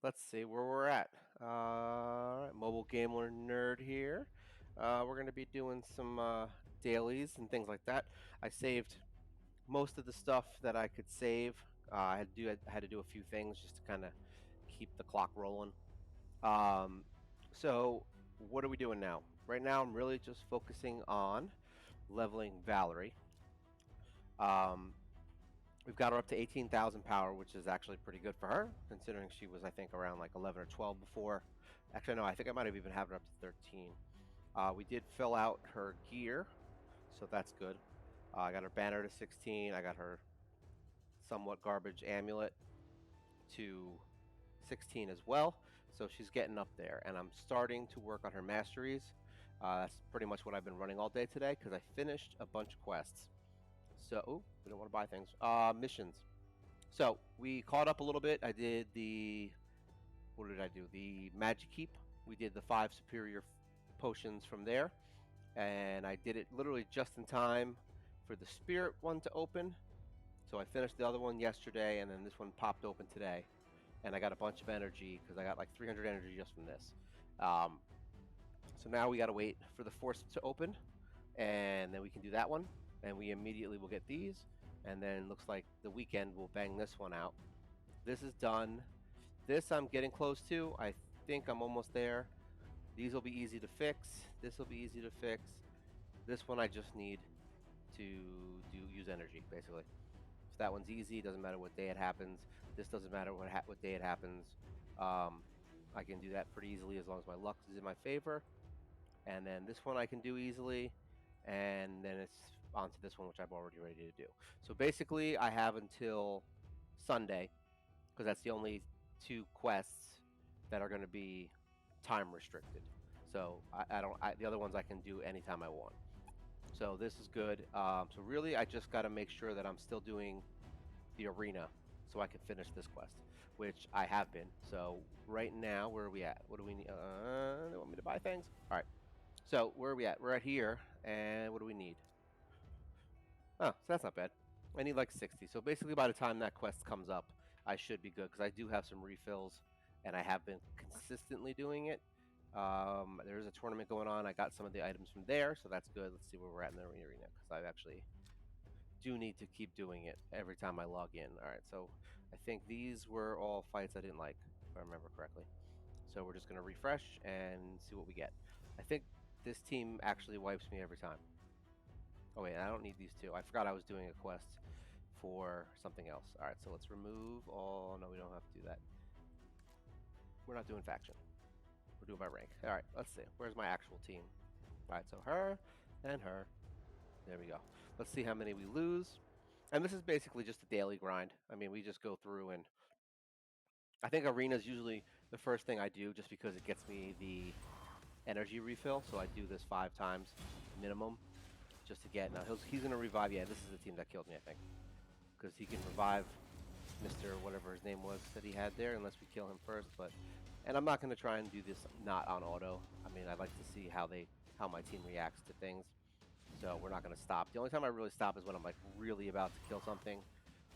Let's see where we're at. Mobilegamernerd here. We're going to be doing some dailies and things like that. I saved most of the stuff that I could save. I had to do a few things just to kind of keep the clock rolling. Um, so what are we doing now? Right now, I'm really just focusing on leveling Valerie. Um, we've got her up to 18,000 power, which is actually pretty good for her, considering she was, I think, around like 11 or 12 before. Actually, no, I think I might have even had her up to 13. We did fill out her gear, so that's good. I got her banner to 16. I got her somewhat garbage amulet to 16 as well. So she's getting up there, and I'm starting to work on her masteries. That's pretty much what I've been running all day today because I finished a bunch of quests. So, we don't want to buy things. Missions. So we caught up a little bit. I did what did I do? The Magic Keep. We did the 5 superior potions from there, and I did it literally just in time for the Spirit one to open. So I finished the other one yesterday, and then this one popped open today, and I got a bunch of energy because I got like 300 energy just from this. Um, so now we got to wait for the Force to open, and then we can do that one, and we immediately will get these, and then looks like the weekend we'll bang this one out. This is done. This I'm getting close to. I think I'm almost there. These will be easy to fix. This will be easy to fix. This one I just need to use energy, basically. So that one's easy. Doesn't matter what day it happens. This doesn't matter what day it happens. Um, I can do that pretty easily as long as my luck is in my favor. And then this one I can do easily. And then it's on to this one, which I'm already ready to do. So basically, I have until Sunday, because that's the only 2 quests that are going to be time restricted. So I don't. The other ones I can do anytime I want. So this is good. So really, I just got to make sure that I'm still doing the arena so I can finish this quest, which I have been. So right now, where are we at? What do we need? They want me to buy things. All right. So where are we at? We're at here, and what do we need? Oh, so that's not bad. I need like 60. So basically, by the time that quest comes up, I should be good because I do have some refills, and I have been consistently doing it. There's a tournament going on. I got some of the items from there, so that's good. Let's see where we're at in the arena because I actually do need to keep doing it every time I log in. All right, so I think these were all fights I didn't like, if I remember correctly. So we're just going to refresh and see what we get. I think this team actually wipes me every time. Oh wait, I don't need these 2. I forgot I was doing a quest for something else. All right, so let's remove all. No, we don't have to do that. We're not doing faction. We're doing by rank. All right, let's see. Where's my actual team? All right, so her and her. There we go. Let's see how many we lose. And this is basically just a daily grind. I mean, we just go through, and I think arena is usually the first thing I do just because it gets me the energy refill. So I do this 5 times minimum just to get. Now he's going to revive. Yeah, this is the team that killed me, I think, because he can revive Mr. whatever his name was that he had there unless we kill him first. And I'm not going to try and do this not on auto. I mean, I'd like to see how my team reacts to things. So we're not going to stop. The only time I really stop is when I'm like really about to kill something,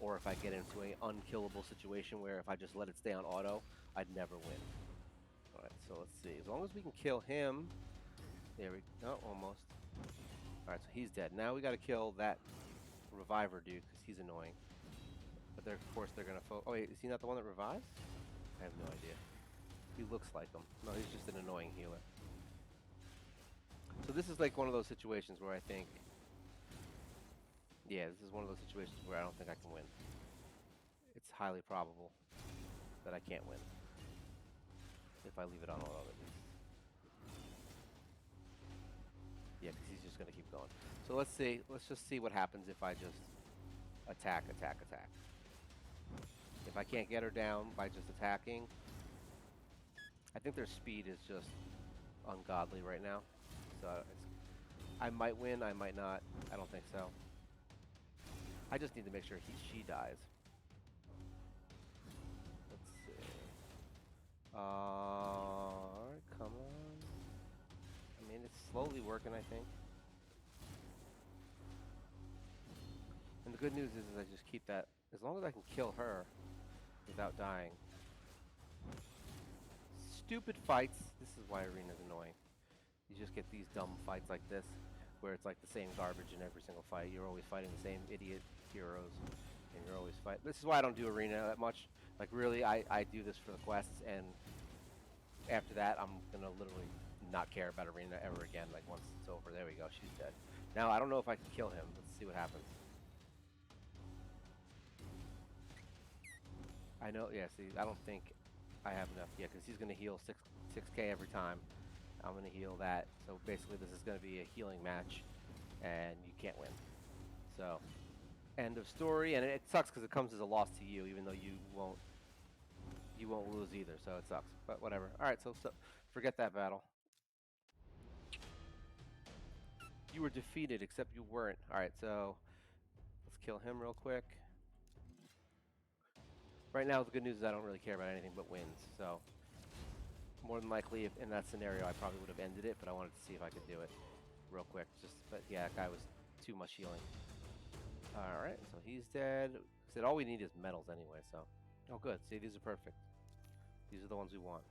or if I get into an unkillable situation where if I just let it stay on auto, I'd never win. All right, so let's see. As long as we can kill him, there we go. Almost. All right, so he's dead. Now we got to kill that reviver dude because he's annoying. But of course they're gonna. Oh wait, is he not the one that revives? I have no idea. He looks like him. No, he's just an annoying healer. So this is like one of those situations where I think, yeah, this is one of those situations where I don't think I can win. It's highly probable that I can't win if I leave it on auto at least. Yeah, because he's just gonna keep going. So let's see. Let's just see what happens if I just attack, attack, attack. If I can't get her down by just attacking, I think their speed is just ungodly right now. So I might win, I might not. I don't think so. I just need to make sure she dies. Let's see. Alright, come on. I mean, it's slowly working, I think. And the good news is I just keep that. As long as I can kill her without dying, stupid fights. This is why arena's annoying. You just get these dumb fights like this, where it's like the same garbage in every single fight. You're always fighting the same idiot heroes, and you're always fighting. This is why I don't do arena that much. Like really, I do this for the quests, and after that, I'm gonna literally not care about arena ever again. Like once it's over, there we go, she's dead. Now I don't know if I can kill him. Let's see what happens. I know, yeah. See, I don't think I have enough yet because he's gonna heal 6K every time. I'm gonna heal that. So basically, this is gonna be a healing match, and you can't win. So, end of story. And it sucks because it comes as a loss to you, even though you won't lose either. So it sucks. But whatever. All right. So forget that battle. You were defeated, except you weren't. All right. So let's kill him real quick. Right now, the good news is I don't really care about anything but wins. So more than likely, if in that scenario, I probably would have ended it, but I wanted to see if I could do it real quick. But yeah, that guy was too much healing. All right, so he's dead. Said all we need is medals anyway. So, oh good. See, these are perfect. These are the ones we want.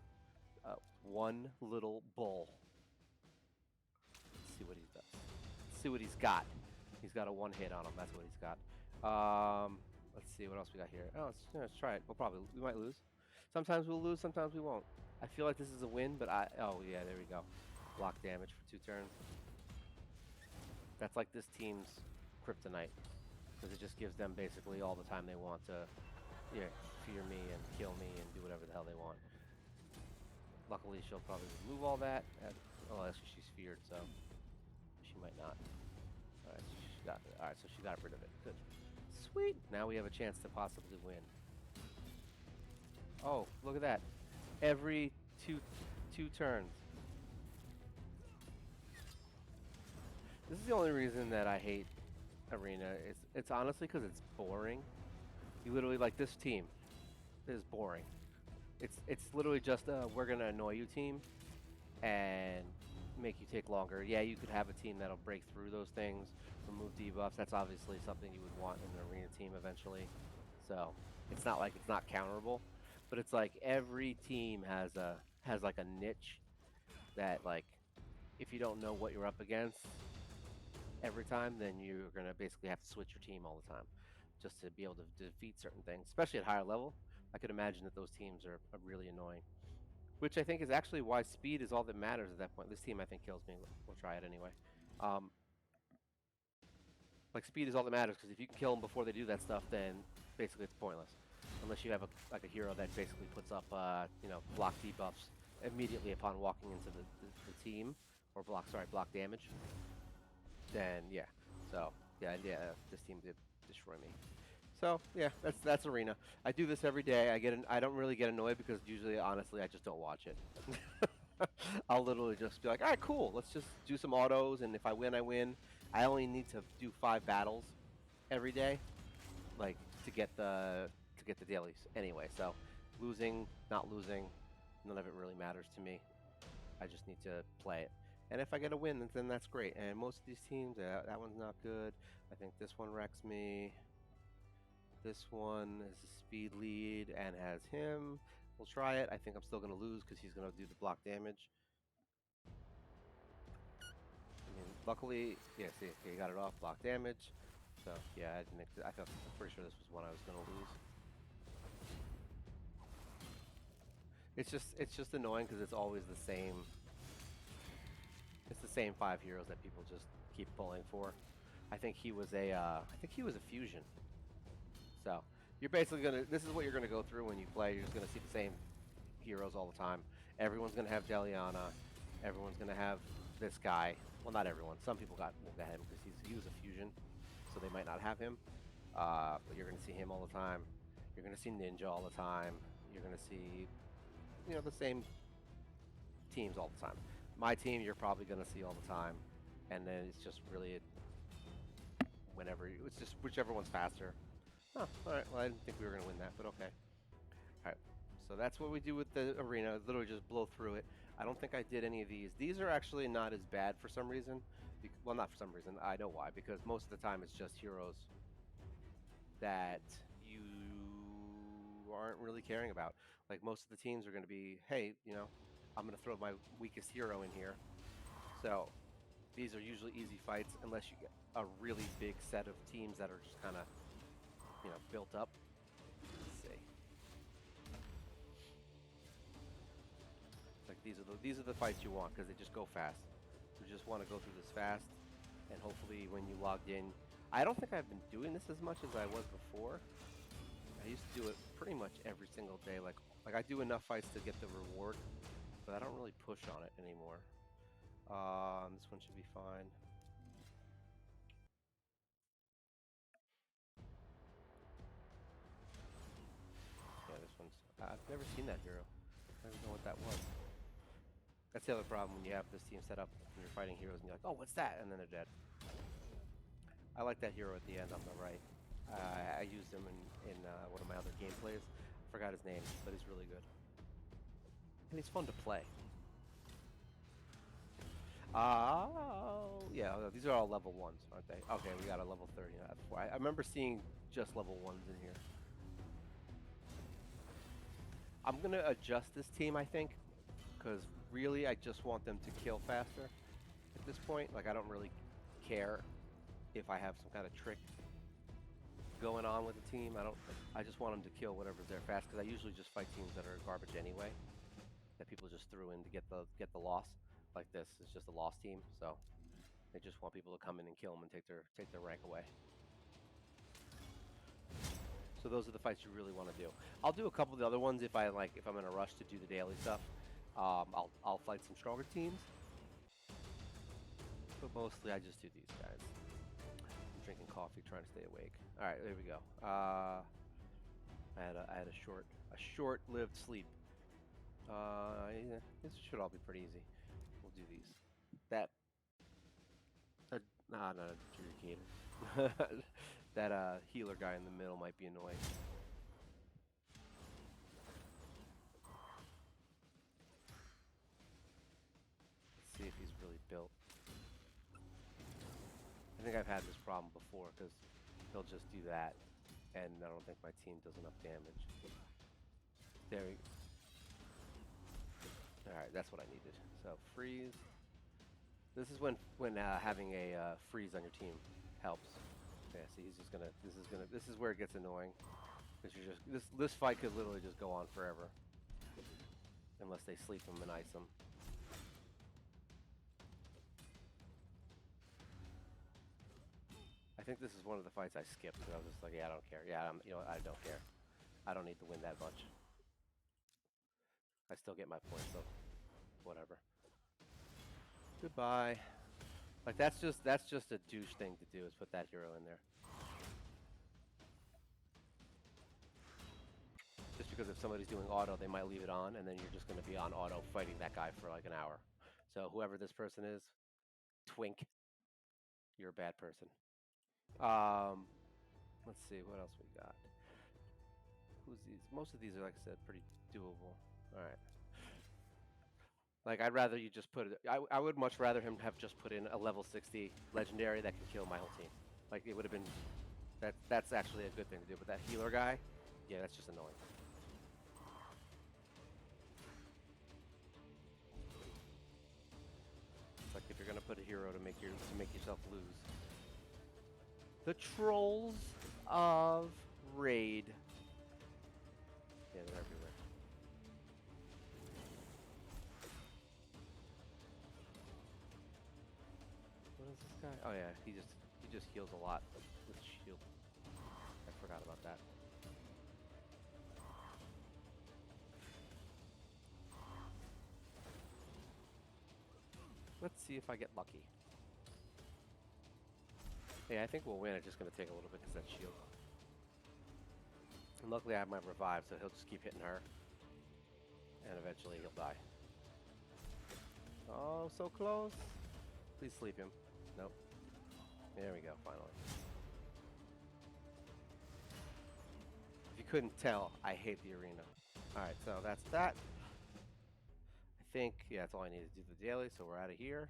One little bull. Let's see what he does. Let's see what he's got. He's got a one hit on him. That's what he's got. Let's see what else we got here. Oh, let's try it. We might lose. Sometimes we'll lose. Sometimes we won't. I feel like this is a win, but oh yeah, there we go. Block damage for 2 turns. That's like this team's kryptonite, because it just gives them basically all the time they want to, yeah, fear me and kill me and do whatever the hell they want. Luckily, she'll probably remove all that. Oh, actually, she's feared, so she might not. All right, so she got rid of it. Good. Sweet. Now we have a chance to possibly win. Oh, look at that. Every two turns. This is the only reason that I hate arena. It's honestly because it's boring. You literally, like, this team is boring. It's literally just a we're gonna annoy you team and make you take longer. Yeah, you could have a team that'll break through those things, remove debuffs. That's obviously something you would want in an arena team eventually. So it's not like it's not counterable, but it's like every team has like a niche that, like, if you don't know what you're up against every time, then you're gonna basically have to switch your team all the time just to be able to defeat certain things, especially at higher level. I could imagine that those teams are really annoying, which I think is actually why speed is all that matters at that point. This team, I think, kills me. We'll try it anyway. Like, speed is all that matters, because if you can kill them before they do that stuff, then basically it's pointless. Unless you have a hero that basically puts up, block debuffs immediately upon walking into the team, or block damage. Then yeah, so yeah, this team did destroy me. So yeah, that's arena. I do this every day. I don't really get annoyed because usually, honestly, I just don't watch it. I'll literally just be like, all right, cool. Let's just do some autos, and if I win, I win. I only need to do 5 battles every day, like to get the dailies anyway. So losing, not losing, none of it really matters to me. I just need to play it. And if I get a win, then that's great. And most of these teams, that one's not good. I think this one wrecks me. This one is a speed lead and has him. We'll try it. I think I'm still going to lose because he's going to do the block damage. I mean, luckily, yeah, see, he got it off, block damage. So, yeah, I'm pretty sure this was one I was going to lose. It's just annoying because it's always the same. It's the same 5 heroes that people just keep pulling for. I think he was a fusion. So you're basically this is what you're gonna go through when you play. You're just gonna see the same heroes all the time. Everyone's gonna have Deliana. Everyone's gonna have this guy. Well, not everyone. Some people will get him because he was a fusion, so they might not have him. But you're gonna see him all the time. You're gonna see Ninja all the time. You're gonna see, the same teams all the time. My team, you're probably gonna see all the time, and then it's just really it's just whichever one's faster. Oh, all right. Well, I didn't think we were gonna win that, but okay. All right. So that's what we do with the arena. Literally just blow through it. I don't think I did any of these. These are actually not as bad for some reason. Well, not for some reason. I know why. Because most of the time it's just heroes that you aren't really caring about. Like most of the teams are going to be, hey, I'm going to throw my weakest hero in here. So these are usually easy fights unless you get a really big set of teams that are just kind of, built up. Let's see. Like these are the fights you want because they just go fast. You just want to go through this fast, and hopefully when you logged in, I don't think I've been doing this as much as I was before. I used to do it pretty much every single day. Like I do enough fights to get the reward, but I don't really push on it anymore. This one should be fine. Yeah, this one's. I've never seen that hero. I don't know what that was. That's the other problem when you have this team set up and you're fighting heroes and you're like, oh, what's that? And then they're dead. I like that hero at the end on the right. I used him in one of my other gameplays. I forgot his name, but he's really good. And he's fun to play. Oh, yeah, these are all level 1s, aren't they? Okay, we got a level 30. I remember seeing just level 1s in here. I'm going to adjust this team, I think, because really I just want them to kill faster at this point. Like, I don't really care if I have some kind of trick going on with the team. I just want them to kill whatever's there fast, because I usually just fight teams that are garbage anyway, that people just threw in to get the loss. Like this, it's just a lost team, so they just want people to come in and kill them and take their rank away. So those are the fights you really want to do. I'll do a couple of the other ones if I'm in a rush to do the daily stuff. I'll fight some stronger teams, but mostly I just do these guys. I'm drinking coffee, trying to stay awake. All right, there we go. I had a short-lived sleep. Yeah, this should all be pretty easy. We'll do these. Not a adjudicator. That healer guy in the middle might be annoying. Let's see if he's really built. I think I've had this problem before because he'll just do that, and I don't think my team does enough damage. There we go. Alright, that's what I needed. So, freeze. This is when having a freeze on your team helps. Yeah, see, he's just gonna. This is where it gets annoying. Because you're just this fight could literally just go on forever, unless they sleep him and ice him. I think this is one of the fights I skipped because I was just like, yeah, I don't care. Yeah, I don't care. I don't need to win that much. I still get my points, so whatever. Goodbye. Like that's just a douche thing to do, is put that hero in there. Just because if somebody's doing auto, they might leave it on, and then you're just going to be on auto fighting that guy for like an hour. So whoever this person is, twink, you're a bad person. Let's see what else we got. Who's these? Most of these are, like I said, pretty doable. All right. Like I'd rather you just put it. I would much rather him have just put in a level 60 legendary that can kill my whole team. Like it would have been. That's actually a good thing to do. But that healer guy, yeah, that's just annoying. It's like if you're gonna put a hero to make yourself lose. The trolls of raid. Yeah, they're everywhere. What is this guy? Oh yeah, he just heals a lot with shield. I forgot about that. Let's see if I get lucky. Yeah, I think we'll win. It's just gonna take a little bit because that shield. And luckily I have my revive, so he'll just keep hitting her. And eventually he'll die. Oh, so close. Please sleep him. Nope. There we go, finally. If you couldn't tell, I hate the arena. Alright, so that's that. I think, yeah, that's all I need to do the daily, so we're out of here.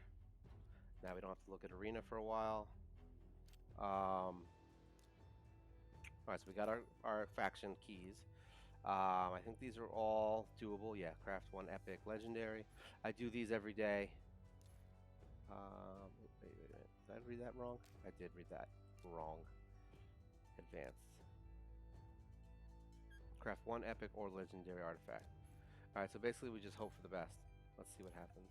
Now we don't have to look at arena for a while. Alright, so we got our faction keys. I think these are all doable. Yeah, craft one epic legendary. I do these every day. Wait a minute. Did I read that wrong? I did read that wrong. Advanced. Craft one epic or legendary artifact. Alright, so basically we just hope for the best. Let's see what happens.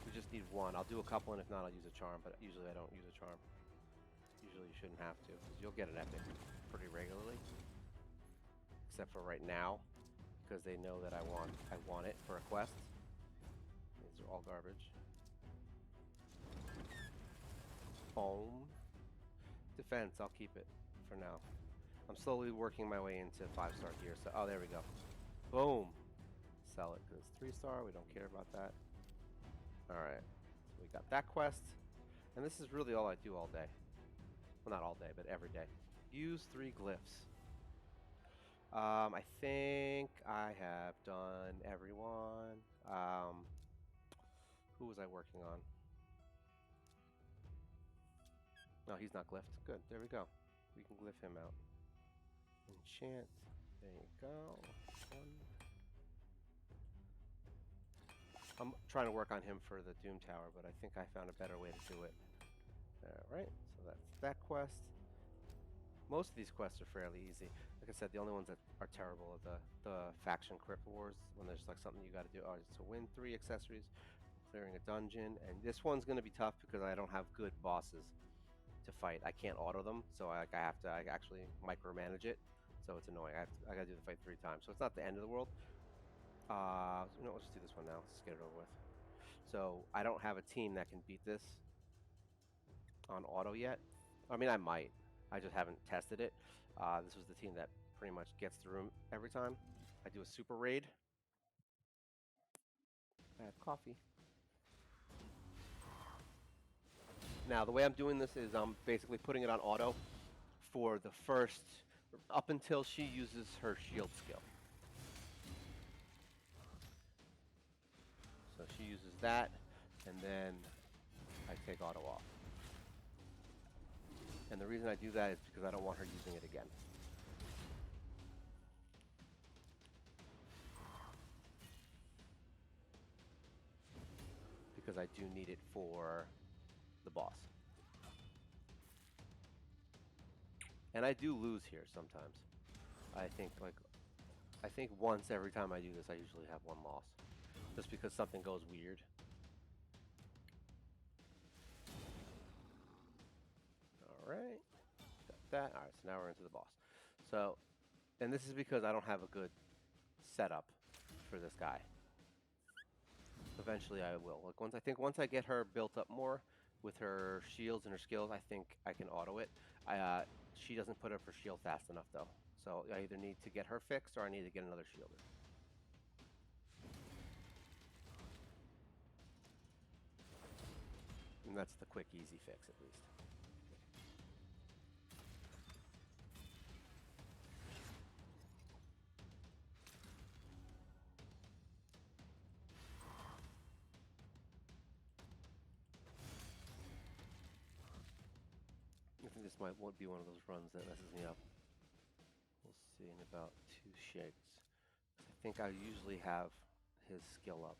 We just need one. I'll do a couple, and if not, I'll use a charm, but usually I don't use a charm. Usually you shouldn't have to, because you'll get an epic pretty regularly. Except for right now, because they know that I want it for a quest. These are all garbage. Home. Defense, I'll keep it for now. I'm slowly working my way into 5-star gear, so, oh, there we go. Boom. Sell it, because 3-star, we don't care about that. Alright, so we got that quest. And this is really all I do all day. Well, not all day, but every day. Use 3 glyphs. I think I have done everyone. Who was I working on? No, he's not glyphed. Good, there we go. We can glyph him out. Enchant. There you go. One. I'm trying to work on him for the Doom Tower, but I think I found a better way to do it. Alright, so that's that quest. Most of these quests are fairly easy. Like I said, the only ones that are terrible are the faction crypt wars, when there's like something you got to do. Oh, so win 3 accessories, clearing a dungeon, and this one's going to be tough because I don't have good bosses to fight. I can't auto them, so I have to actually micromanage it. So it's annoying. I got to do the fight 3 times. So it's not the end of the world. You know, let's just do this one now. Let's get it over with. So I don't have a team that can beat this on auto yet. I mean, I might. I just haven't tested it. This was the team that pretty much gets through every time. I do a super raid. I have coffee. Now, the way I'm doing this is I'm basically putting it on auto for the first, up until she uses her shield skill. So she uses that, and then I take auto off. And the reason I do that is because I don't want her using it again. Because I do need it for the boss. And I do lose here sometimes. I think once every time I do this, I usually have 1 loss. Just because something goes weird. Alright. Got that. Alright, so now we're into the boss. So, and this is because I don't have a good setup for this guy. Eventually I will. Like once I get her built up more with her shields and her skills, I think I can auto it. She doesn't put up her shield fast enough though. So I either need to get her fixed or I need to get another shielder. And that's the quick, easy fix at least. I think this won't be one of those runs that messes me up. We'll see in about 2 shakes. I think I usually have his skill up.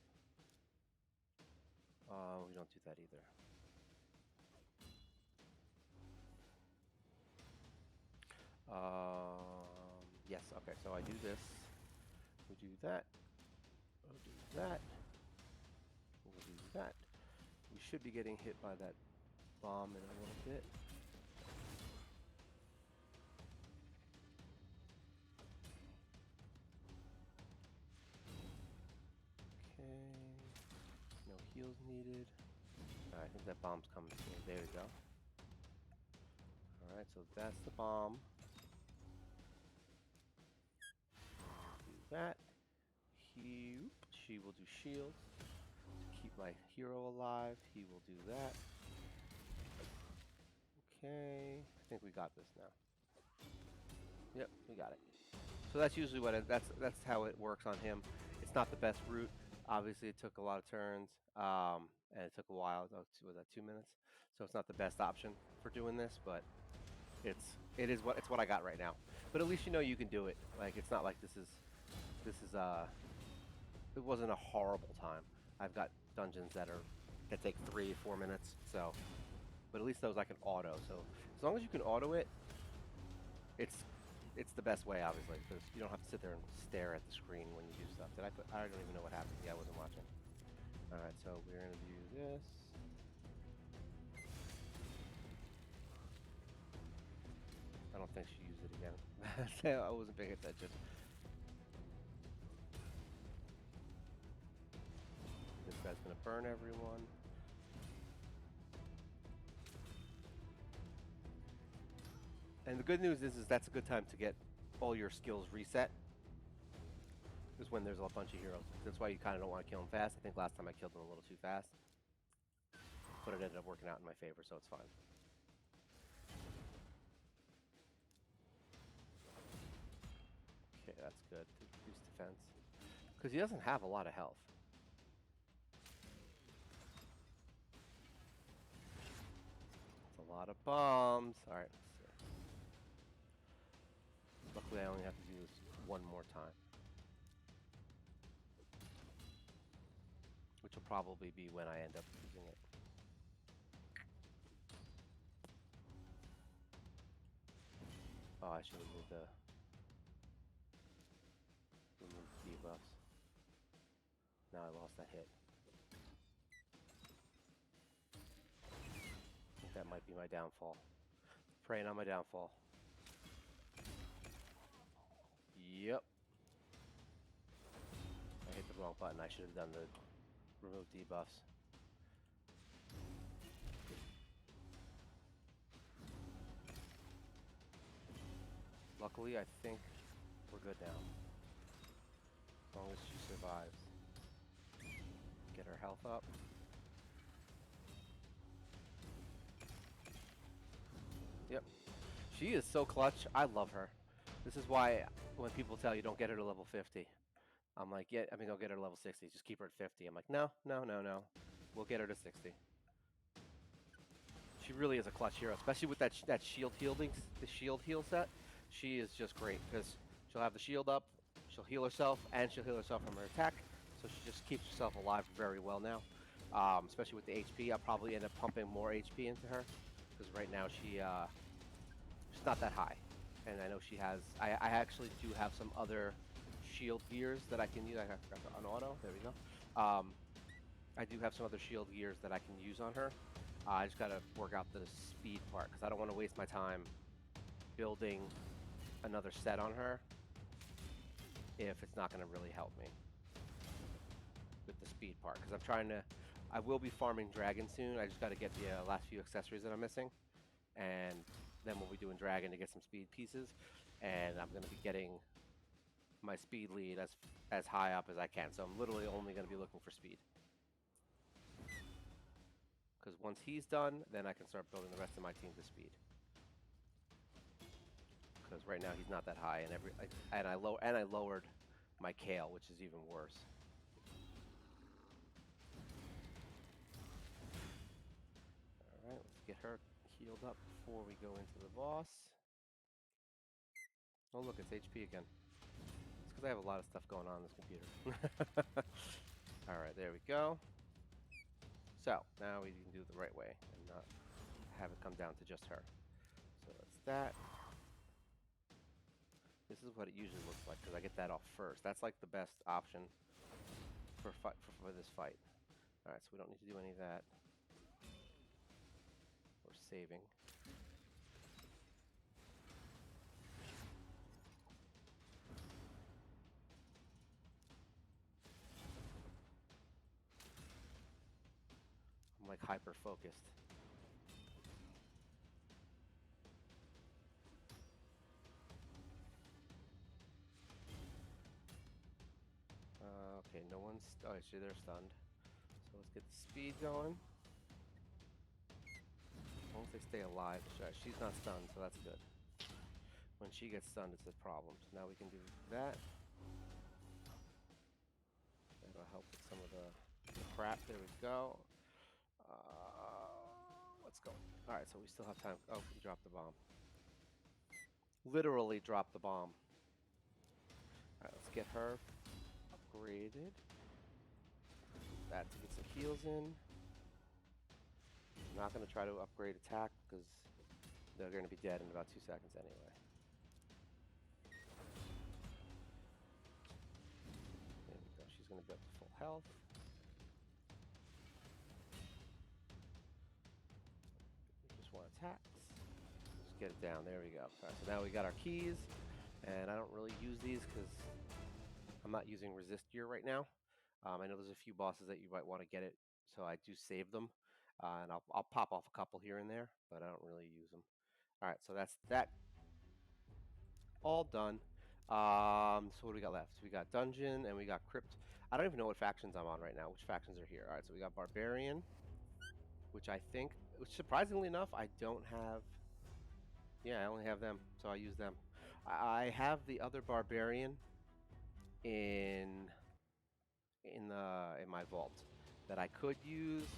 We don't do that either. Yes, okay, so I do this. We do that. We'll do that. We'll do that. We should be getting hit by that bomb in a little bit. Okay. No heals needed. I think that bomb's coming to me. There we go. Alright, so that's the bomb. Do that. She will do shields to keep my hero alive. He will do that. Okay. I think we got this now. Yep, we got it. So that's usually what that's how it works on him. It's not the best route. Obviously, it took a lot of turns, and it took a while. Was that 2 minutes? So it's not the best option for doing this, but It's what I got right now. But at least you know you can do it. Like it's not like this is it wasn't a horrible time. I've got dungeons that take 3 or 4 minutes. So, but at least those I can auto. So as long as you can auto it, it's it's the best way, obviously, because you don't have to sit there and stare at the screen when you do stuff. I don't even know what happened. Yeah, I wasn't watching. All right, so we're gonna do this. I don't think she used it again. I wasn't paying attention. This guy's gonna burn everyone. And the good news is that's a good time to get all your skills reset. Is when there's a bunch of heroes. That's why you kind of don't want to kill them fast. I think last time I killed them a little too fast, but it ended up working out in my favor, so it's fine. Okay, that's good. Reduce defense. Because he doesn't have a lot of health. It's a lot of bombs. Alright, let's see. Luckily I only have to do this one more time. Which will probably be when I end up using it. Oh, I should remove the debuffs. Now I lost that hit. I think that might be my downfall. Praying on my downfall. Yep. I hit the wrong button. I should have done the remove debuffs. Luckily, I think we're good now. As long as she survives. Get her health up. Yep. She is so clutch. I love her. This is why when people tell you don't get her to level 50, I'm like, yeah, I mean, don't get her to level 60. Just keep her at 50. I'm like, no, no, no, no. We'll get her to 60. She really is a clutch hero, especially with that shield healing, the shield heal set. She is just great because she'll have the shield up, she'll heal herself, and she'll heal herself from her attack. So she just keeps herself alive very well now. Especially with the HP, I'll probably end up pumping more HP into her because right now she's not that high, and I know she has. I actually do have some other shield gears that I can use. I forgot to unauto. There we go. I do have some other shield gears that I can use on her. I just gotta work out the speed part because I don't want to waste my time building another set on her if it's not going to really help me with the speed part. Because I will be farming dragon soon. I just got to get the last few accessories that I'm missing, and then we'll be doing dragon to get some speed pieces. And I'm going to be getting my speed lead as high up as I can. So I'm literally only going to be looking for speed. Because once he's done, then I can start building the rest of my team to speed. Because right now he's not that high, and I lowered my kale, which is even worse. All right, let's get her healed up before we go into the boss. Oh look, it's HP again. It's because I have a lot of stuff going on this computer. All right, there we go. So now we can do it the right way and not have it come down to just her. So that's that. This is what it usually looks like because I get that off first. That's like the best option for this fight. All right, so we don't need to do any of that. We're saving. I'm like hyper focused. Okay, no one's. Oh, actually, they're stunned. So let's get the speed going. As long as they stay alive. She's not stunned, so that's good. When she gets stunned, it's a problem. So now we can do that. That'll help with some of the crap. There we go. Let's go. All right, so we still have time. Oh, he dropped the bomb. literally dropped the bomb. All right, let's get her upgraded. That to get some heals in. I'm not going to try to upgrade attack because they're going to be dead in about 2 seconds anyway. There we go. She's going to be up to full health. Just one attack. Just get it down. There we go. All right, so now we got our keys, and I don't really use these because I'm not using resist gear right now. I know there's a few bosses that you might want to get it, so I do save them, and I'll pop off a couple here and there, but I don't really use them. All right, so that's that all done. So what do we got left? So we got dungeon and we got crypt. I don't even know what factions I'm on right now. Which factions are here? All right, so we got barbarian, which I think, which surprisingly enough, I don't have. Yeah, I only have them, so I use them. I have the other barbarian in in my vault that I could use,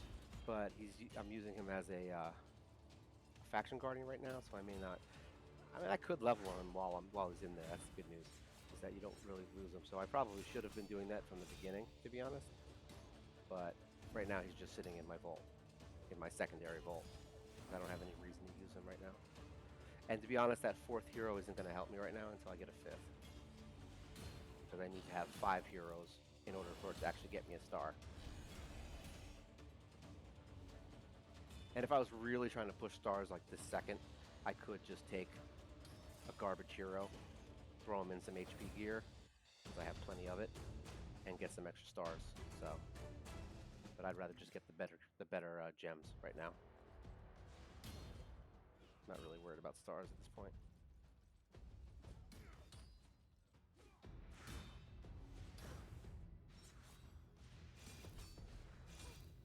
but I'm using him as a faction guardian right now, so I may not. I mean, I could level him while he's in there. That's the good news, is that you don't really lose him. So I probably should have been doing that from the beginning, to be honest. But right now he's just sitting in my vault, in my secondary vault. I don't have any reason to use him right now. And to be honest, that fourth hero isn't going to help me right now until I get a fifth, because I need to have 5 heroes in order for it to actually get me a star. And if I was really trying to push stars like this second, I could just take a garbage hero, throw him in some HP gear, because I have plenty of it, and get some extra stars. So, but I'd rather just get the better gems right now. Not really worried about stars at this point.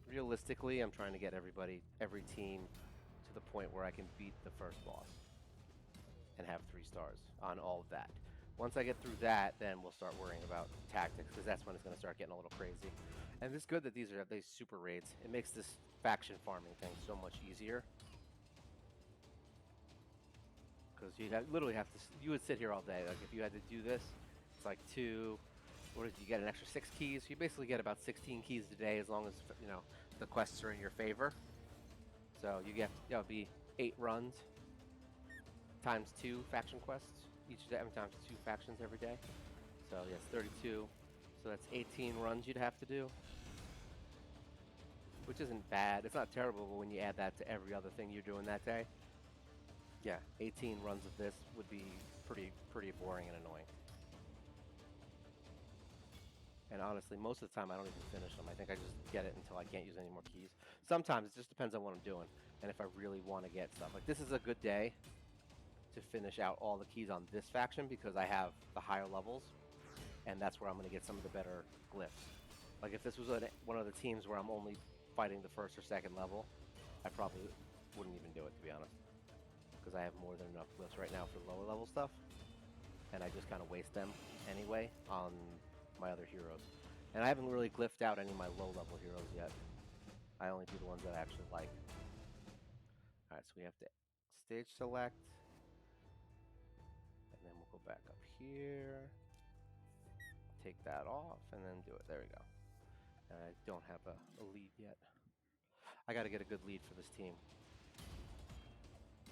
Realistically, I'm trying to get every team to the point where I can beat the first boss and have 3 stars on all of that. Once I get through that, then we'll start worrying about tactics, because that's when it's going to start getting a little crazy. And it's good that these are these super raids. It makes this faction farming thing so much easier. Because you literally have to, you would sit here all day. Like if you had to do this, it's like 2, what is it, you get an extra 6 keys. You basically get about 16 keys a day, as long as, you know, the quests are in your favor. So you get, that would be 8 runs times 2 faction quests each day, times 2 factions every day. So yes, 32. So that's 18 runs you'd have to do, which isn't bad. It's not terrible, but when you add that to every other thing you're doing that day, yeah, 18 runs of this would be pretty boring and annoying. And honestly, most of the time I don't even finish them. I think I just get it until I can't use any more keys. Sometimes it just depends on what I'm doing and if I really want to get stuff. Like this is a good day to finish out all the keys on this faction because I have the higher levels, and that's where I'm going to get some of the better glyphs. Like if this was one of the teams where I'm only fighting the first or second level, I probably wouldn't even do it, to be honest, because I have more than enough glyphs right now for lower level stuff, and I just kind of waste them anyway on my other heroes. And I haven't really glyphed out any of my low level heroes yet. I only do the ones that I actually like. Alright, so we have to stage select, and then we'll go back up here, take that off, and then do it. There we go. And I don't have a lead yet. I got to get a good lead for this team.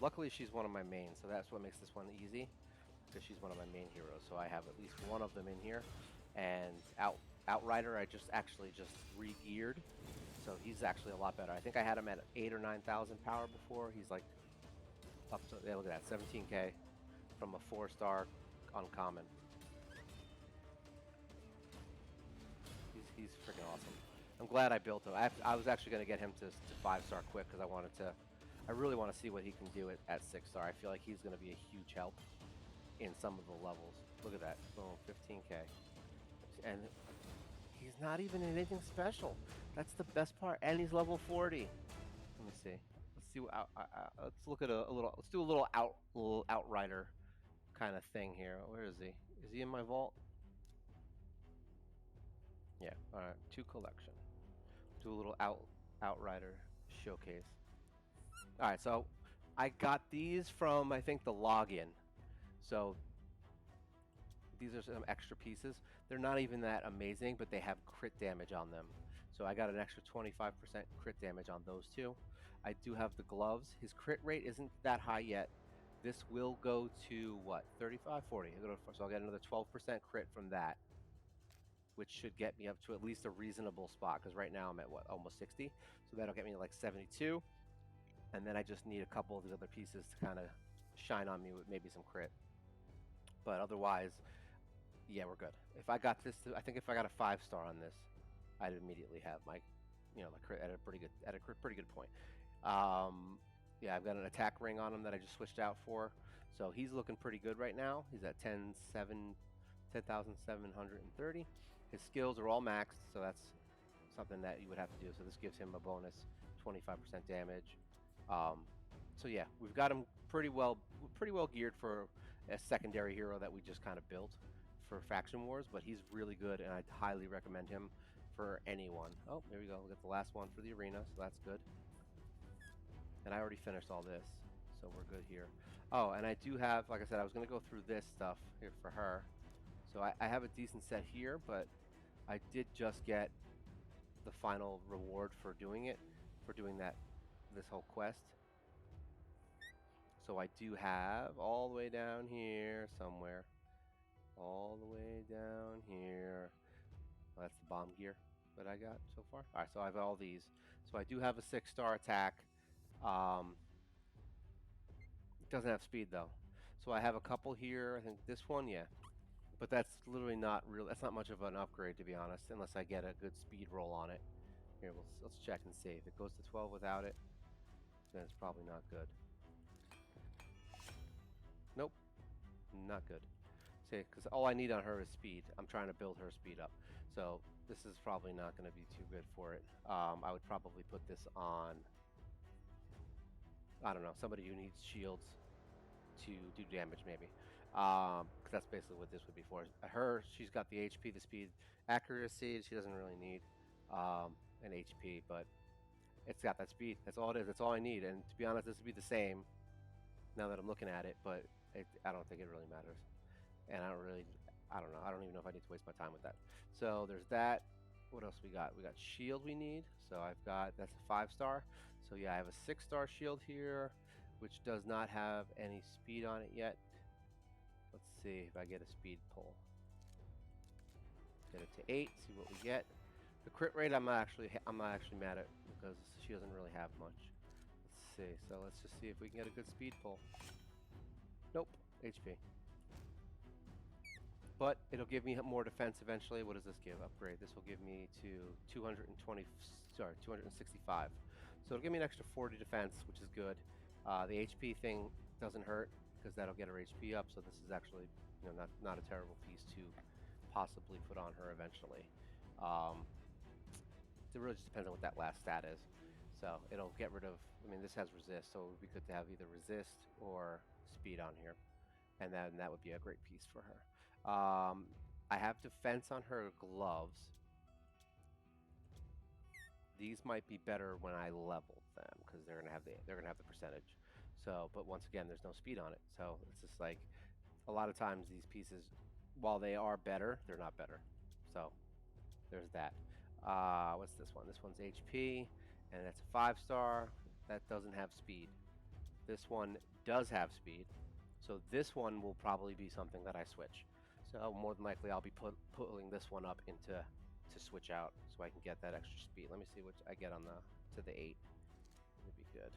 Luckily, she's one of my mains, so that's what makes this one easy, because she's one of my main heroes. So I have at least one of them in here. And Outrider, I just re-geared, so he's actually a lot better. I think I had him at 8,000 or 9,000 power before. He's like up to, yeah, look at that, 17k from a 4-star uncommon. He's freaking awesome. I'm glad I built him. I was actually going to get him to 5-star quick, because I really want to see what he can do at 6-star. I feel like he's going to be a huge help in some of the levels. Look at that, boom, 15k. And he's not even anything special. That's the best part. And he's level 40. Let me see. Let's see. Let's look at a little. Let's do a little outrider kind of thing here. Where is he? Is he in my vault? Yeah. All right. 2 collection. Do a little outrider showcase. All right. So I got these from, I think, the login. So these are some extra pieces. They're not even that amazing, but they have crit damage on them. So I got an extra 25% crit damage on those two. I do have the gloves. His crit rate isn't that high yet. This will go to what, 35, 40. So I'll get another 12% crit from that, which should get me up to at least a reasonable spot, because right now I'm at what, almost 60. So that'll get me to like 72. And then I just need a couple of these other pieces to kind of shine on me with maybe some crit. But otherwise, yeah, we're good. If I got this, I think if I got a 5-star on this, I'd immediately have my, my crit at a pretty good point. Yeah, I've got an attack ring on him that I just switched out for, so he's looking pretty good right now. He's at 10,730. His skills are all maxed, so that's something that you would have to do. So this gives him a bonus 25% damage. So yeah, we've got him pretty well geared for a secondary hero that we just kind of built for faction wars, but he's really good, and I'd highly recommend him for anyone. Oh, there we go. We got the last one for the arena, so that's good. And I already finished all this, so we're good here. Oh, and I do have, like I said, I was going to go through this stuff here for her. So I have a decent set here, but I did just get the final reward for doing it, this whole quest. So I do have all the way down here somewhere. All the way down here. Well, that's the bomb gear that I got so far. All right, so I have all these. So I do have a 6-star attack. It doesn't have speed though. So I have a couple here. I think this one, yeah. But that's literally not real. That's not much of an upgrade, to be honest, unless I get a good speed roll on it. Here, let's check and see. If it goes to 12 without it, then it's probably not good. Nope, not good. See, because all I need on her is speed. I'm trying to build her speed up. So this is probably not going to be too good for it. I would probably put this on, I don't know, somebody who needs shields to do damage maybe. Because that's basically what this would be for. Her, she's got the HP, the speed, accuracy. She doesn't really need an HP, but it's got that speed. That's all it is. That's all I need. And to be honest, this would be the same now that I'm looking at it, but I don't think it really matters. And I don't know. I don't even know if I need to waste my time with that. So there's that. What else we got? We got shield we need. So that's a 5-star. So yeah, I have a 6-star shield here, which does not have any speed on it yet. Let's see if I get a speed pull. Get it to 8, see what we get. The crit rate I'm not actually mad at, because she doesn't really have much. Let's see. So let's just see if we can get a good speed pull. Nope, HP. But it'll give me more defense eventually. What does this give? Upgrade. This will give me to 265. So it'll give me an extra 40 defense, which is good. The HP thing doesn't hurt, because that'll get her HP up. So this is actually, not a terrible piece to possibly put on her eventually. It really just depends on what that last stat is. So it'll get rid of, this has resist, so it would be good to have either resist or speed on here. And then that would be a great piece for her. I have defense on her gloves. These might be better when I level them, because they're gonna have the percentage. So, but once again, there's no speed on it. So it's just like, a lot of times these pieces, while they are better, they're not better. So there's that. What's this one? This one's HP, and that's a 5-star. That doesn't have speed. This one does have speed. So this one will probably be something that I switch. So more than likely I'll be pulling this one up to switch out, so I can get that extra speed. Let me see what I get on to the 8. Would be good.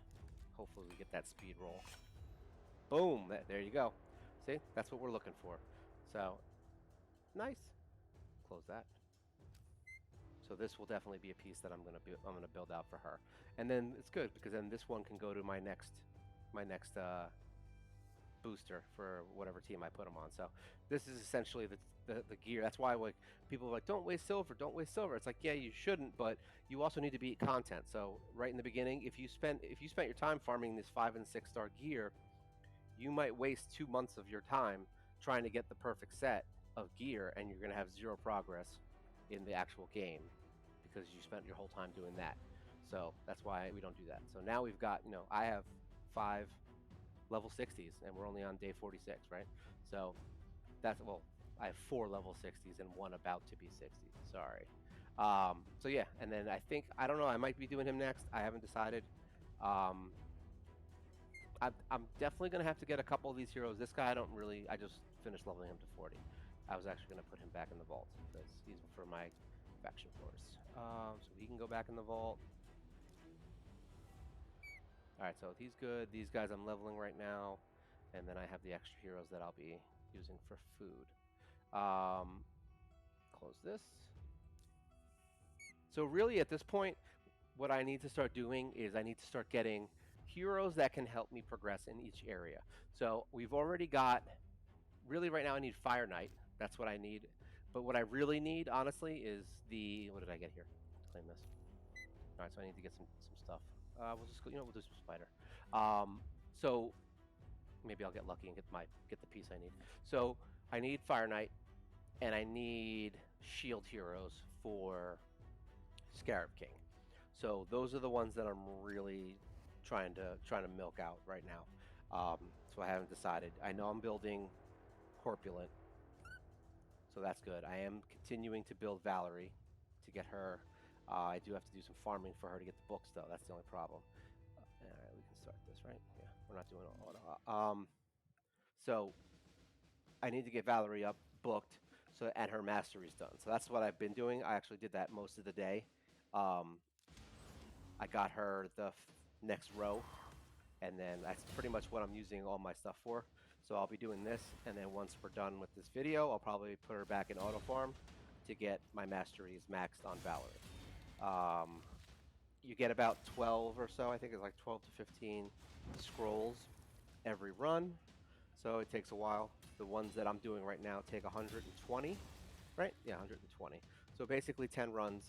Hopefully we get that speed roll. Boom! There you go. See, that's what we're looking for. So nice. Close that. So this will definitely be a piece that I'm gonna build out for her, and then it's good because then this one can go to my next booster for whatever team I put them on. So this is essentially the gear. That's why people are like, don't waste silver, don't waste silver. It's like, yeah, you shouldn't, but you also need to beat content. So right in the beginning, if you spent your time farming this 5- and 6-star gear, you might waste 2 months of your time trying to get the perfect set of gear, and you're going to have 0 progress in the actual game because you spent your whole time doing that. So that's why we don't do that. So now we've got, I have 5 level 60s, and we're only on day 46, right? So that's, well, I have 4 level 60s and 1 about to be 60. Sorry. So yeah, and then I don't know, I might be doing him next. I haven't decided. Um, I'm definitely gonna have to get a couple of these heroes. This guy, I just finished leveling him to 40. I was actually gonna put him back in the vault because he's for my faction force. So he can go back in the vault. All right, so he's good. These guys I'm leveling right now, and then I have the extra heroes that I'll be using for food. Close this. So really, at this point, what I need to start doing is I need to start getting heroes that can help me progress in each area. So we've already got, really right now I need Fire Knight. That's what I need. But what I really need, honestly, is what did I get here? Claim this. All right, so I need to get some stuff. We'll just go, we'll do some spider. So maybe I'll get lucky and get the piece I need. So I need Fire Knight, and I need shield heroes for Scarab King. So those are the ones that I'm really trying to milk out right now. So I haven't decided. I know I'm building Corpulent, so that's good. I am continuing to build Valerie to get her. I do have to do some farming for her to get the books, though. That's the only problem. All right, we can start this, right? Yeah, we're not doing auto. So I need to get Valerie up, booked, and her mastery's done. So that's what I've been doing. I actually did that most of the day. I got her the next row, and then that's pretty much what I'm using all my stuff for. So I'll be doing this, and then once we're done with this video, I'll probably put her back in auto farm to get my masteries maxed on Valerie. You get about 12 or so, I think it's like 12 to 15 scrolls every run, so it takes a while. The ones that I'm doing right now take 120, right? Yeah, 120. So basically 10 runs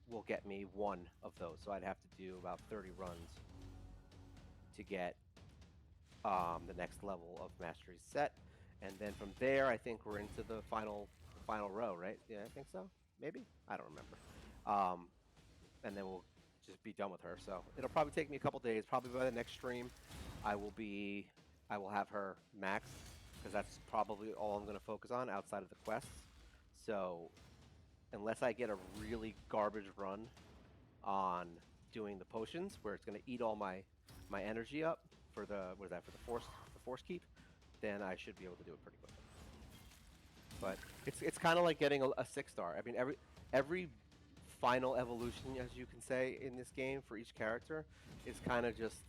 will get me one of those. So I'd have to do about 30 runs to get the next level of mastery set. And then from there, I think we're into the final row, right? Yeah, I think so. Maybe? I don't remember. And then we'll just be done with her. So it'll probably take me a couple days. Probably by the next stream, I will have her maxed, because that's probably all I'm going to focus on outside of the quests. So unless I get a really garbage run on doing the potions, where it's going to eat all my energy up for the force keep, then I should be able to do it pretty quickly. But it's kind of like getting a 6-star. I mean, every final evolution, as you can say, in this game for each character is kind of just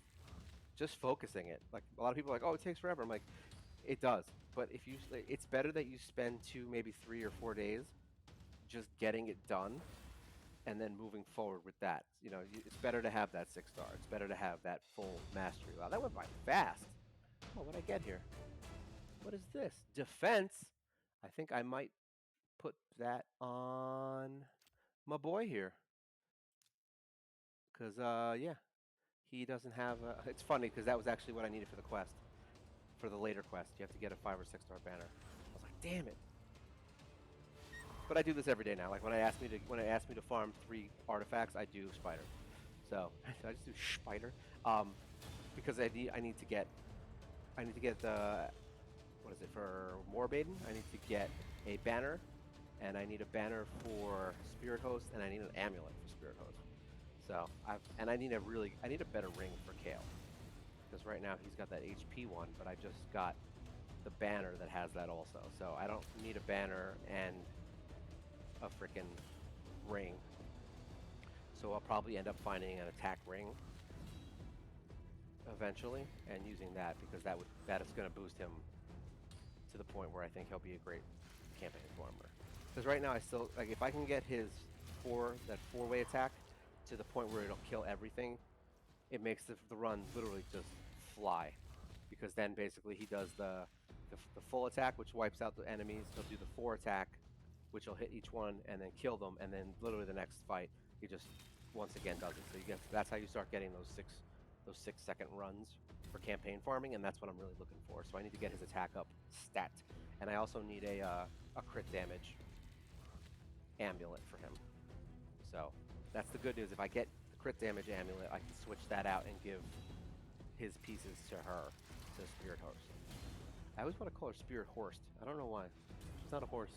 focusing it. Like, a lot of people are like, oh, it takes forever. I'm like, it does. But it's better that you spend 2, maybe 3 or 4 days just getting it done, and then moving forward with that. It's better to have that 6-star. It's better to have that full mastery. Wow, that went by fast. Oh, what'd I get here? What is this? Defense? I think I might put that on my boy here. Because, yeah, he doesn't have it's funny, because that was actually what I needed for the quest. For the later quest, you have to get a 5 or 6-star banner. I was like, damn it. But I do this every day now. Like, when it asked me to farm 3 artifacts, I do spider. So I just do spider, because I need to get the, what is it, for Morbiden? I need to get a banner, and I need a banner for Spirit Host, and I need an amulet for Spirit Host. So I need a better ring for Kale, because right now he's got that HP one, but I just got the banner that has that also. So I don't need a banner and a freaking ring. So I'll probably end up finding an attack ring eventually and using that, because that is going to boost him to the point where I think he'll be a great campaign farmer. Because right now I still, like, if I can get his 4-way attack to the point where it'll kill everything, it makes the run literally just fly. Because then basically he does the full attack, which wipes out the enemies. He'll do the 4 attack, which will hit each one and then kill them, and then literally the next fight he just once again does it. So that's how you start getting those 6-second runs for campaign farming, and that's what I'm really looking for. So I need to get his attack up stat, and I also need a crit damage amulet for him. So that's the good news. If I get the crit damage amulet, I can switch that out and give his pieces to her. says Spirit Horse. I always want to call her Spirit Horse. I don't know why. She's not a horse.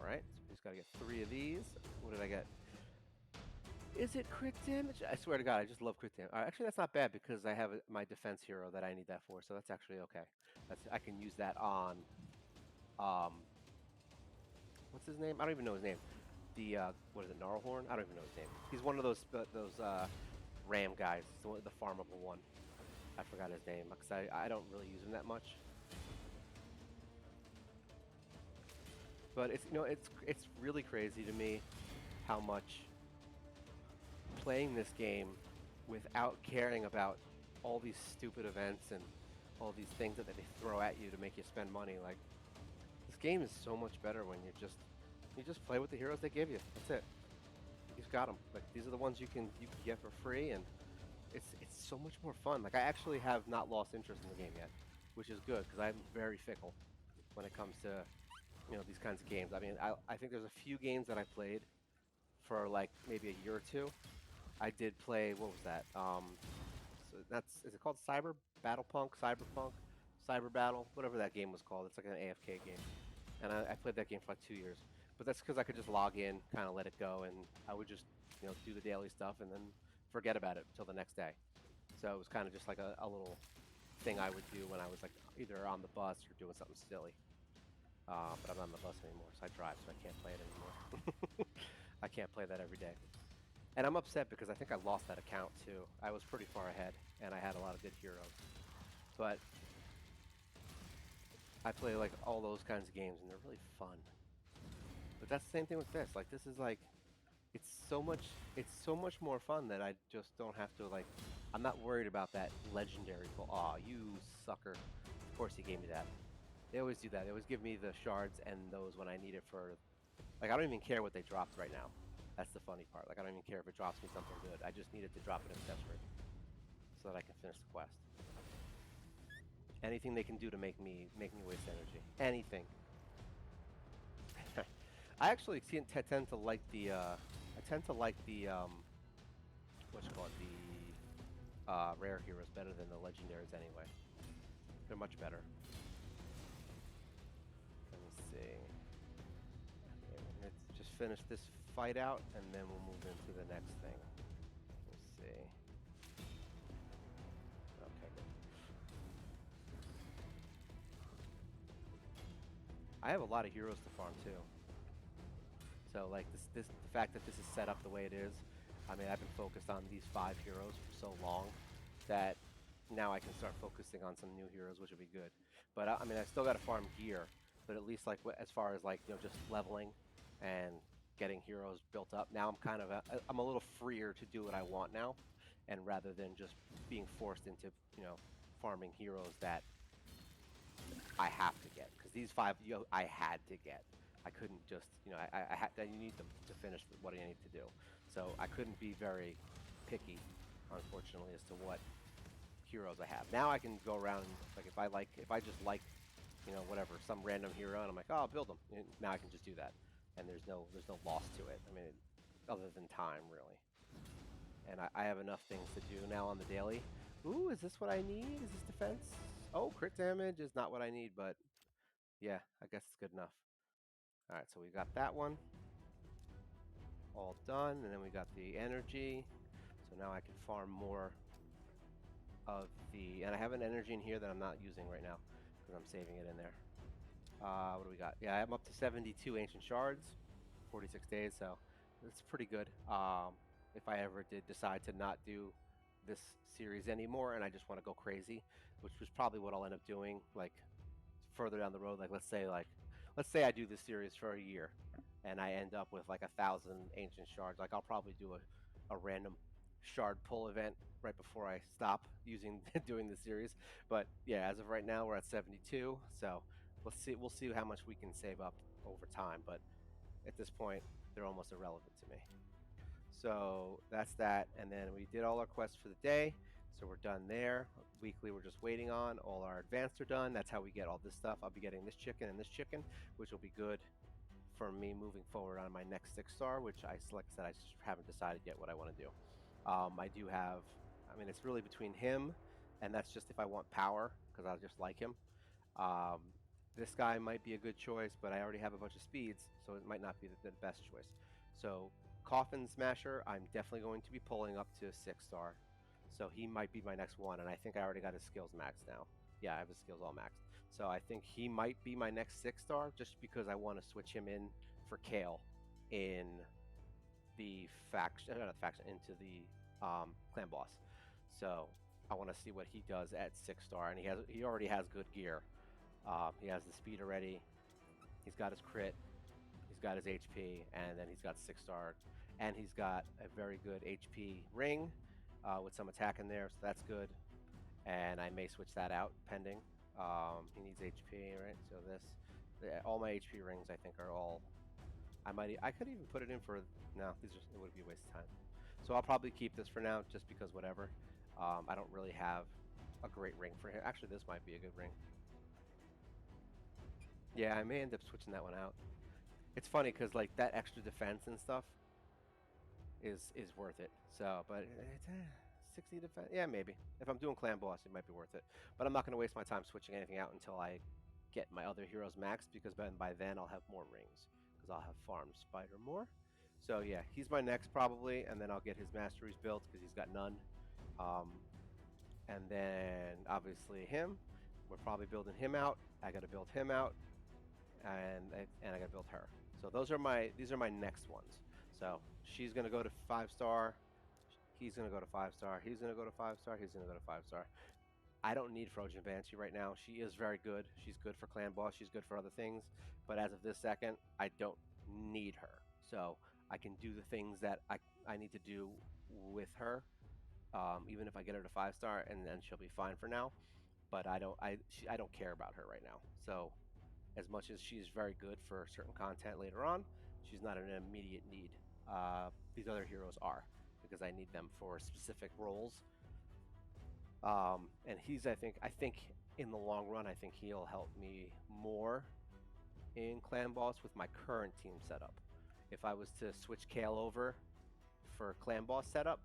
Alright, so we just gotta get 3 of these. What did I get? Is it crit damage? I swear to God, I just love crit damage. Actually, that's not bad because I have my defense hero that I need that for, so that's actually okay. I can use that on, um, what's his name? I don't even know his name. The, what is it, Gnarlhorn? I don't even know his name. He's one of those ram guys, the farmable one. I forgot his name because I don't really use him that much. But it's really crazy to me how much playing this game without caring about all these stupid events and all these things that they throw at you to make you spend money. Like, this game is so much better when you just play with the heroes they give you. That's it. You've got them. Like, these are the ones you can get for free, and it's so much more fun. Like, I actually have not lost interest in the game yet, which is good because I'm very fickle when it comes to these kinds of games. I mean, I think there's a few games that I played for like maybe a year or two. I did play, what was that? So is it called Cyberpunk, Cyber Battle, whatever that game was called. It's like an AFK game, and I played that game for like 2 years. But that's because I could just log in, kind of let it go, and I would just do the daily stuff and then forget about it until the next day. So it was kind of just like a little thing I would do when I was like either on the bus or doing something silly. But I'm not on the bus anymore, so I drive, so I can't play it anymore. I can't play that every day. And I'm upset because I think I lost that account too. I was pretty far ahead, and I had a lot of good heroes. But I play like all those kinds of games, and they're really fun. But that's the same thing with this. Like, this is like, it's so much more fun that I just don't have to, like, I'm not worried about that legendary pull. Aw, you sucker. Of course he gave me that. They always do that. They always give me the shards and those when I need it for, like, I don't even care what they dropped right now. That's the funny part. Like, I don't even care if it drops me something good. I just need it to drop it in Desperate so that I can finish the quest. Anything they can do to make me waste energy. Anything. I actually tend to like the what you call it, the rare heroes better than the legendaries anyway. They're much better. Let me see. Let's just finish this fight out, and then we'll move into the next thing. Let's see. Okay, good. I have a lot of heroes to farm too. So like the fact that this is set up the way it is, I mean, I've been focused on these 5 heroes for so long that now I can start focusing on some new heroes, which would be good. But I mean, I still got to farm gear, but at least like as far as like just leveling and getting heroes built up, now I'm a little freer to do what I want now, and rather than just being forced into farming heroes that I have to get, because these 5 I had to get. I couldn't just, I had. You need them to finish what I need to do. So I couldn't be very picky, unfortunately, as to what heroes I have. Now I can go around and, like, if I just like, whatever, some random hero, and I'm like, oh, I'll build them. And now I can just do that, and there's no loss to it. I mean, other than time, really. And I have enough things to do now on the daily. Ooh, is this what I need? Is this defense? Oh, crit damage is not what I need, but yeah, I guess it's good enough. All right, so we got that one all done, and then we got the energy. So now I can farm more of and I have an energy in here that I'm not using right now because I'm saving it in there. What do we got? Yeah, I'm up to 72 ancient shards, 46 days, so it's pretty good. If I ever did decide to not do this series anymore and I just want to go crazy, which was probably what I'll end up doing, like further down the road, like let's say I do this series for a year and I end up with like 1,000 ancient shards. Like, I'll probably do a random shard pull event right before I stop doing the series. But yeah, as of right now we're at 72, so we'll see how much we can save up over time, but at this point they're almost irrelevant to me. So that's that, and then we did all our quests for the day, so we're done there. Weekly, we're just waiting on. All our advanced are done. That's how we get all this stuff. I'll be getting this chicken and this chicken, which will be good for me moving forward on my next 6-star, which like I said, I just haven't decided yet what I want to do. I do have I mean, it's really between him, and that's just if I want power, because I just like him. Um, this guy might be a good choice, but I already have a bunch of speeds, so it might not be the best choice. So, Coffin Smasher, I'm definitely going to be pulling up to a 6 star. So he might be my next one, and I think I already got his skills maxed now. Yeah, I have his skills all maxed. So I think he might be my next 6 star, just because I want to switch him in for Kale in the faction, not the faction, into the clan boss. So I want to see what he does at 6 star, and he already has good gear. He has the speed already. He's got his crit. He's got his HP, and then he's got 6 star, and he's got a very good HP ring with some attack in there, so that's good. And I may switch that out pending. He needs HP, right? So all my HP rings I think are all. I could even put it in for no. It would be a waste of time. So I'll probably keep this for now, just because whatever. I don't really have a great ring for him. Actually, this might be a good ring. Yeah, I may end up switching that one out. It's funny because like that extra defense and stuff is worth it. So, but it's 60 defense. Yeah, maybe. If I'm doing clan boss, it might be worth it. But I'm not going to waste my time switching anything out until I get my other heroes maxed, because by then I'll have more rings, because I'll have farmed Spider more. So yeah, he's my next probably, and then I'll get his masteries built because he's got none. Um, and then obviously him, we're probably building him out. I got to build him out, and I got to build her. So these are my next ones. So she's gonna go to 5 star. He's gonna go to 5 star. He's gonna go to 5 star. He's gonna go to 5 star. I don't need Frozen Banshee right now. She is very good. She's good for clan boss. She's good for other things. But as of this second, I don't need her. So I can do the things that I need to do with her, even if I get her to 5 star, and then she'll be fine for now. But I don't care about her right now. So as much as she's very good for certain content later on, she's not an immediate need. These other heroes are, because I need them for specific roles. And I think in the long run, I think he'll help me more in clan boss with my current team setup. If I was to switch Kale over for clan boss setup,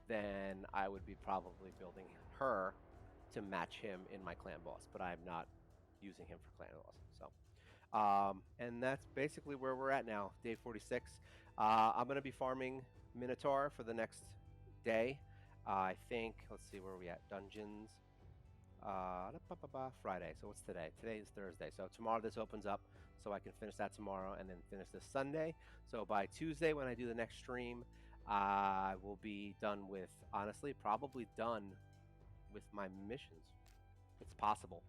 then I would be probably building her to match him in my clan boss, but I'm not using him for clan boss. So, and that's basically where we're at now, day 46. I'm going to be farming Minotaur for the next day. I think, let's see, where are we at? Dungeons. Friday. So what's today? Today is Thursday. So tomorrow this opens up, so I can finish that tomorrow and then finish this Sunday. So by Tuesday, when I do the next stream, I will be done with, honestly, probably done with my missions. It's possible,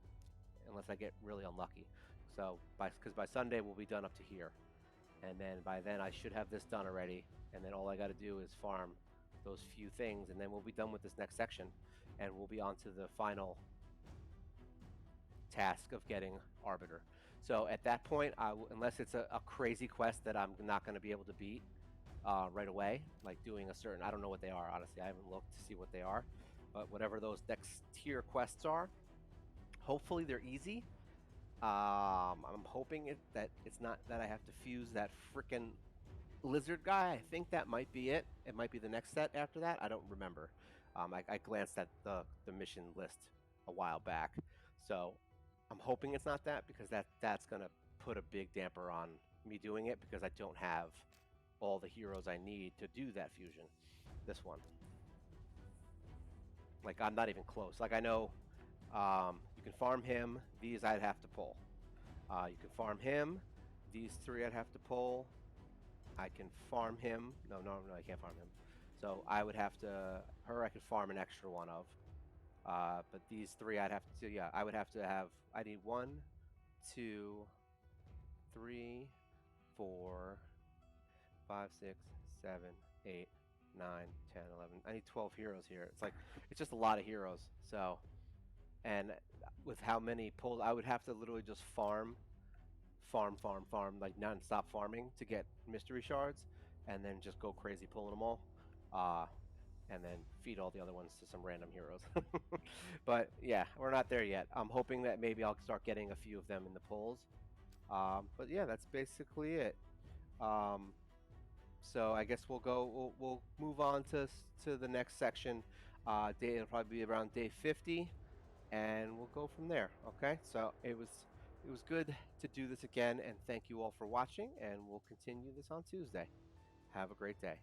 unless I get really unlucky. So because by Sunday we'll be done up to here, and then by then I should have this done already, and then all I got to do is farm those few things, and then we'll be done with this next section, and we'll be on to the final task of getting Arbiter. So at that point, unless it's a crazy quest that I'm not going to be able to beat right away, like doing a certain, I don't know what they are, honestly, I haven't looked to see what they are, but whatever those next tier quests are, hopefully they're easy. I'm hoping that it's not that I have to fuse that freaking lizard guy. I think that might be it. It might be the next set after that. I don't remember. I glanced at the mission list a while back, so I'm hoping it's not that, because that's gonna put a big damper on me doing it, because I don't have all the heroes I need to do that fusion. This one, like, I'm not even close. Like, I know you can farm him. These I'd have to pull. You can farm him. These three I'd have to pull. I can farm him. No, I can't farm him. So I would have to. Her I could farm an extra one of. But these three I'd have to. Yeah, I would have to have. I need 1, 2, 3, 4, 5, 6, 7, 8, 9, 10, 11. I need 12 heroes here. It's just a lot of heroes. So, and with how many pulls, I would have to literally just farm, like non-stop farming to get mystery shards, and then just go crazy pulling them all, and then feed all the other ones to some random heroes. But yeah, we're not there yet. I'm hoping that maybe I'll start getting a few of them in the pulls. But yeah, that's basically it. So I guess we'll move on to the next section. It'll probably be around day 50, and we'll go from there. Okay. So it was good to do this again, and thank you all for watching. And we'll continue this on Tuesday. Have a great day.